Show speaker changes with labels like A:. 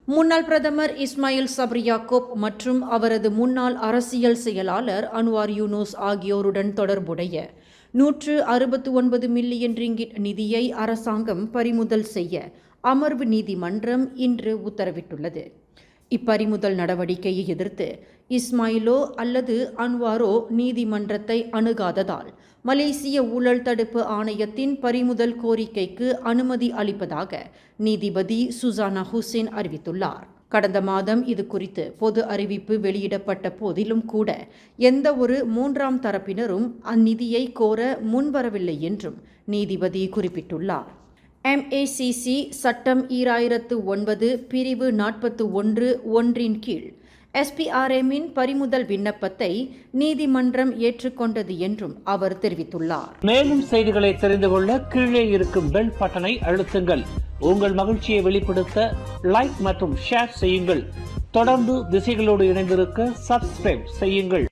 A: முன்னாள் பிரதமர் இஸ்மாயில் சப்ரி யாக்கூப் மற்றும் அவரது முன்னாள் அரசியல் செயலாளர் அன்வார் யூனூஸ் ஆகியோருடன் தொடர்புடைய 169 மில்லியன் ரிங்கிட் நிதியை அரசாங்கம் பறிமுதல் செய்ய அமர்வு நீதிமன்றம் இன்று உத்தரவிட்டுள்ளது. இப்பறிமுதல் நடவடிக்கையை எதிர்த்து இஸ்மாயிலோ அல்லது அன்வாரோ நீதிமன்றத்தை அணுகாததால் மலேசிய ஊழல் தடுப்பு ஆணையத்தின் பறிமுதல் கோரிக்கைக்கு அனுமதி அளிப்பதாக நீதிபதி சுசானா ஹுசேன் அறிவித்துள்ளார். கடந்த மாதம் இது குறித்து பொது அறிவிப்பு வெளியிடப்பட்ட போதிலும் கூட எந்த ஒரு மூன்றாம் தரப்பினரும் அந்நிதியை கோர முன்வரவில்லை என்றும் நீதிபதி குறிப்பிட்டுள்ளார். MACC சட்டம் 2009 பிரிவு 41(1) கீழ் SPRMஇன் பறிமுதல் விண்ணப்பத்தை நீதிமன்றம் ஏற்றுக்கொண்டது என்றும் அவர் தெரிவித்துள்ளார்.
B: மேலும் செய்திகளை தெரிந்து கொள்ள கீழே இருக்கும் பெல் பட்டனை அழுத்துங்கள். உங்கள் மகிழ்ச்சியை வெளிப்படுத்த லைக் மற்றும் ஷேர் செய்யுங்கள். தொடர்ந்து திசைகளோடு இணைந்திருக்க சப்ஸ்கிரைப் செய்யுங்கள்.